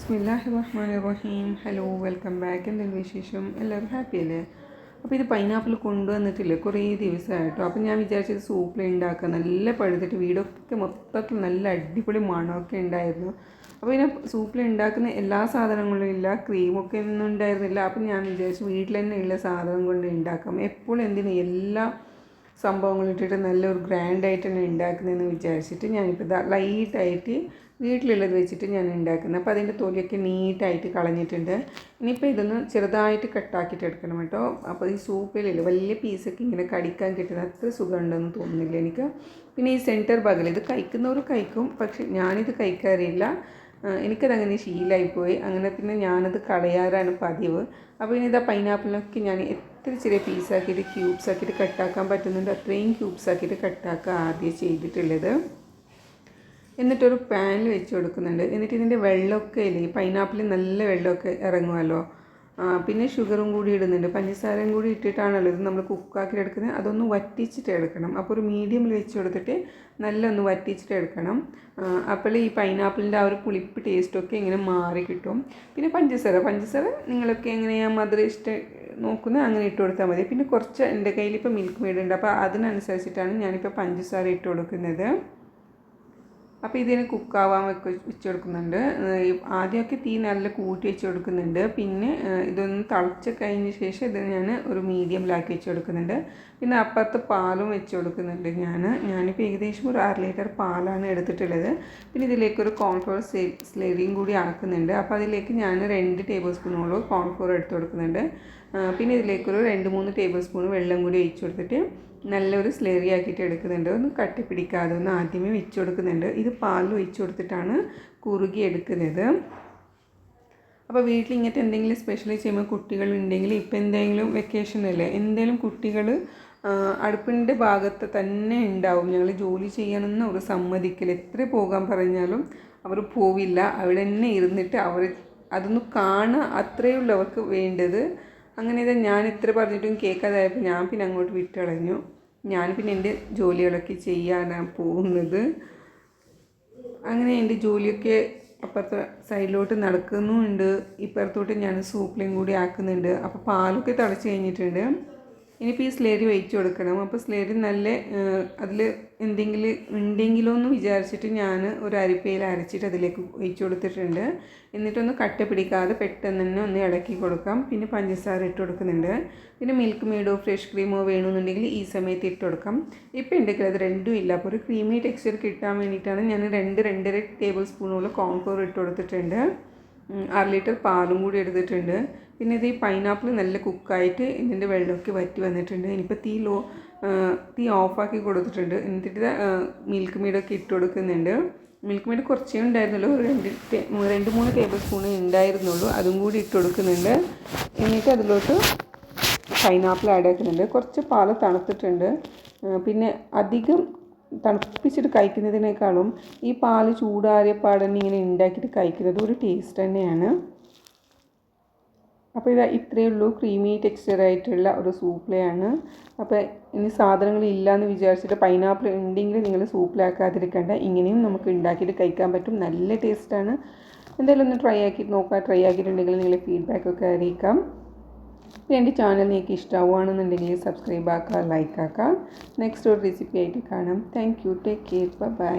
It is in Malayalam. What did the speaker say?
ബിസ്മില്ലാഹിർറഹ്മാനിർറഹീം. Hello, welcome back. എന്തെങ്കിലും വിശേഷം? എല്ലാവരും ഹാപ്പി അല്ലേ? അപ്പോൾ ഇത് പൈനാപ്പിൾ കൊണ്ടുവന്നിട്ടില്ല, കുറേ ദിവസമായിട്ടോ. അപ്പോൾ ഞാൻ വിചാരിച്ചത് സൂപ്പിൽ ഉണ്ടാക്കുക. നല്ല പഴുത്തിട്ട് വീടൊക്കെ മൊത്തത്തിൽ നല്ല അടിപൊളി മണമൊക്കെ ഉണ്ടായിരുന്നു. അപ്പോൾ ഇതിനെ സൂപ്പിൽ ഉണ്ടാക്കുന്ന എല്ലാ സാധനങ്ങളും ഇല്ല, ക്രീമൊക്കെ ഒന്നും ഉണ്ടായിരുന്നില്ല. അപ്പോൾ ഞാൻ വിചാരിച്ചു വീട്ടിൽ തന്നെ ഉള്ള സാധനം കൊണ്ട് ഉണ്ടാക്കാം. എപ്പോഴും എന്തിനും എല്ലാ സംഭവങ്ങൾ ഇട്ടിട്ട് നല്ലൊരു ഗ്രാൻഡായിട്ട് തന്നെ ഉണ്ടാക്കുന്നതെന്ന് വിചാരിച്ചിട്ട് ഞാനിപ്പോൾ ലൈറ്റായിട്ട് വീട്ടിലുള്ളത് വെച്ചിട്ട് ഞാൻ ഉണ്ടാക്കുന്നത്. അപ്പോൾ അതിൻ്റെ തൊലിയൊക്കെ നീറ്റായിട്ട് കളഞ്ഞിട്ടുണ്ട്. ഇനിയിപ്പോൾ ഇതൊന്ന് ചെറുതായിട്ട് കട്ടാക്കിയിട്ട് എടുക്കണം കേട്ടോ. അപ്പോൾ ഈ സൂപ്പിലില്ല വലിയ പീസൊക്കെ ഇങ്ങനെ കടിക്കാൻ കിട്ടുന്ന അത്ര സുഖമുണ്ടെന്ന് തോന്നുന്നില്ല എനിക്ക്. പിന്നെ ഈ സെൻറ്റർ ഭാഗം ഇത് കഴിക്കുന്നവർ കഴിക്കും, പക്ഷെ ഞാനിത് കഴിക്കാറില്ല. എനിക്കതങ്ങനെ ശീലമായിപ്പോയി. അങ്ങനെ പിന്നെ ഞാനത് കളയാറാണ് പതിവ്. അപ്പോൾ ഇനി ഇതാ പൈനാപ്പിളിനൊക്കെ ഞാൻ എത്ര ചെറിയ പീസാക്കിയിട്ട് ക്യൂബ്സ് ആക്കിയിട്ട് കട്ടാക്കാൻ പറ്റുന്നുണ്ട് അത്രയും ക്യൂബ്സ് ആക്കിയിട്ട് കട്ടാക്കുക ആദ്യം ചെയ്തിട്ടുള്ളത്. എന്നിട്ടൊരു പാനിൽ വെച്ച് കൊടുക്കുന്നുണ്ട്. എന്നിട്ട് ഇതിൻ്റെ വെള്ളമൊക്കെ ഇല്ലേ, ഈ പൈനാപ്പിളിൽ നല്ല വെള്ളമൊക്കെ ഇറങ്ങുമല്ലോ. പിന്നെ ഷുഗറും കൂടി ഇടുന്നുണ്ട്, പഞ്ചസാരയും കൂടി ഇട്ടിട്ടാണല്ലോ ഇത് നമ്മൾ കുക്കാക്കി എടുക്കുന്നത്. അതൊന്ന് വറ്റിച്ചിട്ട് എടുക്കണം. അപ്പോൾ ഒരു മീഡിയമിൽ വെച്ച് കൊടുത്തിട്ട് നല്ല ഒന്ന് വറ്റിച്ചിട്ട് എടുക്കണം. അപ്പോൾ ഈ പൈനാപ്പിളിൻ്റെ ആ ഒരു പുളിപ്പ് ടേസ്റ്റൊക്കെ ഇങ്ങനെ മാറി കിട്ടും. പിന്നെ പഞ്ചസാര നിങ്ങളൊക്കെ എങ്ങനെയാണ് മധുരം ഇഷ്ടം നോക്കുന്നത് അങ്ങനെ ഇട്ട് കൊടുത്താൽ മതി. പിന്നെ കുറച്ച് എൻ്റെ കയ്യിലിപ്പോൾ മിൽക്ക് മെയ്ഡ് ഉണ്ട്, അപ്പോൾ അതിനനുസരിച്ചിട്ടാണ് ഞാനിപ്പോൾ പഞ്ചസാര ഇട്ട് കൊടുക്കുന്നത്. അപ്പോൾ ഇതിന് കുക്കാവാൻ വെച്ച് കൊടുക്കുന്നുണ്ട്. ആദ്യമൊക്കെ തീ നല്ല കൂട്ടി വെച്ച് കൊടുക്കുന്നുണ്ട്. പിന്നെ ഇതൊന്ന് തിളച്ച് കഴിഞ്ഞ ശേഷം ഇത് ഞാൻ ഒരു മീഡിയമിലാക്കി വെച്ച് കൊടുക്കുന്നുണ്ട്. പിന്നെ അപ്പുറത്ത് പാലും വെച്ച് കൊടുക്കുന്നുണ്ട്. ഞാനിപ്പോൾ ഏകദേശം ഒരു 1/2 ലിറ്റർ പാലാണ് എടുത്തിട്ടുള്ളത്. പിന്നെ ഇതിലേക്കൊരു കോൺഫ്ലോർ സ്ലറിയും കൂടി ആക്കുന്നുണ്ട്. അപ്പോൾ അതിലേക്ക് ഞാൻ 2 ടേബിൾ സ്പൂണോളം കോൺഫ്ലോർ എടുത്ത് കൊടുക്കുന്നുണ്ട്. പിന്നെ ഇതിലേക്കൊരു 2-3 ടേബിൾ സ്പൂൺ വെള്ളം കൂടി ഒഴിച്ച് കൊടുത്തിട്ട് നല്ലൊരു സ്ലറി ആക്കിയിട്ട് എടുക്കുന്നുണ്ട്. ഒന്ന് കട്ടി പിടിക്കാതെ ഒന്ന് ആദ്യമേ വെച്ച് കൊടുക്കുന്നുണ്ട്. ഇത് പാലിൽ ഒഴിച്ച് കൊടുത്തിട്ടാണ് കുറുകി എടുക്കുന്നത്. അപ്പോൾ വീട്ടിൽ ഇങ്ങനത്തെ എന്തെങ്കിലും സ്പെഷ്യൽ ചെയ്യുമ്പോൾ കുട്ടികളുണ്ടെങ്കിൽ ഇപ്പോൾ എന്തെങ്കിലും വെക്കേഷനല്ലേ, എന്തെങ്കിലും കുട്ടികൾ അടുപ്പിൻ്റെ ഭാഗത്ത് തന്നെ ഉണ്ടാവും. ഞങ്ങൾ ജോലി ചെയ്യണമെന്ന് അവർ സമ്മതിക്കില്ല. എത്ര പോകാൻ പറഞ്ഞാലും അവർ പോവില്ല. അവിടെ തന്നെ ഇരുന്നിട്ട് അവർ അതൊന്ന് കാണുക, അത്രയേ ഉള്ളൂ അവർക്ക് വേണ്ടത്. അങ്ങനെ ഇതാ ഞാൻ ഇത്ര പറഞ്ഞിട്ടും കേൾക്കാതായപ്പോൾ ഞാൻ പിന്നെ അങ്ങോട്ട് വിട്ടളഞ്ഞു. ഞാൻ പിന്നെ എൻ്റെ ജോലികളൊക്കെ ചെയ്യാനാണ് പോകുന്നത്. അങ്ങനെ എൻ്റെ ജോലിയൊക്കെ അപ്പുറത്തെ സൈഡിലോട്ട് നടക്കുന്നുമുണ്ട്. ഇപ്പുറത്തോട്ട് ഞാൻ സൂപ്പിലും കൂടി ആക്കുന്നുണ്ട്. അപ്പോൾ പാലൊക്കെ തിളച്ച് കഴിഞ്ഞിട്ടുണ്ട്. ഇനിയിപ്പോൾ ഈ സ്ലറി ഒഴിച്ച് കൊടുക്കണം. അപ്പോൾ സ്ലറി നല്ല അതിൽ എന്തെങ്കിലും ഉണ്ടെങ്കിലോ എന്ന് വിചാരിച്ചിട്ട് ഞാൻ ഒരു അരിപ്പയിൽ അരച്ചിട്ട് അതിലേക്ക് ഒഴിച്ച് കൊടുത്തിട്ടുണ്ട്. എന്നിട്ടൊന്ന് കട്ട പിടിക്കാതെ പെട്ടെന്ന് തന്നെ ഒന്ന് ഇളക്കി കൊടുക്കാം. പിന്നെ പഞ്ചസാര ഇട്ട് കൊടുക്കുന്നുണ്ട്. പിന്നെ മിൽക്ക് മെയ്ഡോ ഫ്രഷ് ക്രീമോ വേണമെന്നുണ്ടെങ്കിൽ ഈ സമയത്ത് ഇട്ട് കൊടുക്കാം. ഇപ്പോൾ എൻ്റെ അത് രണ്ടും ഇല്ല. അപ്പോൾ ഒരു ക്രീമി ടെക്സ്ചർ കിട്ടാൻ വേണ്ടിയിട്ടാണ് ഞാൻ 2-2.5 ടേബിൾ സ്പൂണോളം കോൺഫ്ലോർ ഇട്ട് കൊടുത്തിട്ടുണ്ട്. 1/2 ലിറ്റർ പാലും കൂടി എടുത്തിട്ടുണ്ട്. പിന്നെ ഇത് ഈ പൈനാപ്പിൾ നല്ല കുക്കായിട്ട് ഇതിൻ്റെ വെള്ളമൊക്കെ വറ്റി വന്നിട്ടുണ്ട്. ഇനിയിപ്പോൾ തീ ഓഫാക്കി കൊടുത്തിട്ടുണ്ട്. എന്നിട്ട് മിൽക്ക് മെയ്ഡൊക്കെ ഇട്ട് കൊടുക്കുന്നുണ്ട്. മിൽക്ക് മെയ്ഡ് കുറച്ചേ ഉണ്ടായിരുന്നുള്ളൂ, 2-3 ടേബിൾ സ്പൂൺ ഉണ്ടായിരുന്നുള്ളൂ. അതും കൂടി ഇട്ട് കൊടുക്കുന്നുണ്ട്. എന്നിട്ട് അതിലോട്ട് പൈനാപ്പിൾ ആഡ് ആക്കുന്നുണ്ട്. കുറച്ച് പാൽ തണുത്തിട്ടുണ്ട്. പിന്നെ അധികം തണുപ്പിച്ചിട്ട് കഴിക്കുന്നതിനേക്കാളും ഈ പാൽ ചൂടാറിയ പാടന്നെ ഇങ്ങനെ ഉണ്ടാക്കിയിട്ട് കഴിക്കുന്നത് ഒരു ടേസ്റ്റ് തന്നെയാണ്. അപ്പോൾ ഇത്രയേ ഉള്ളൂ, ക്രീമി ടെക്സ്ചറായിട്ടുള്ള ഒരു സൂപ്പിലയാണ്. അപ്പോൾ ഇനി സാധനങ്ങൾ ഇല്ലയെന്ന് വിചാരിച്ചിട്ട് പൈനാപ്പിൾ ഉണ്ടെങ്കിൽ നിങ്ങൾ സൂപ്പിലാക്കാതിരിക്കേണ്ട, ഇങ്ങനെയും നമുക്ക് ഉണ്ടാക്കിയിട്ട് കഴിക്കാൻ പറ്റും. നല്ല ടേസ്റ്റാണ്. എന്തായാലും ഒന്ന് ട്രൈ ആക്കിയിട്ടുണ്ടെങ്കിൽ നിങ്ങൾ ഫീഡ്ബാക്കൊക്കെ അറിയിക്കാം. എൻ്റെ ചാനൽ നിങ്ങൾക്ക് ഇഷ്ടമാവുകയാണെന്നുണ്ടെങ്കിൽ സബ്സ്ക്രൈബ് ആക്കുക, ലൈക്ക് ആക്കുക. നെക്സ്റ്റ് ഒരു റെസിപ്പി ആയിട്ട് കാണാം. Thank you. Take care. By.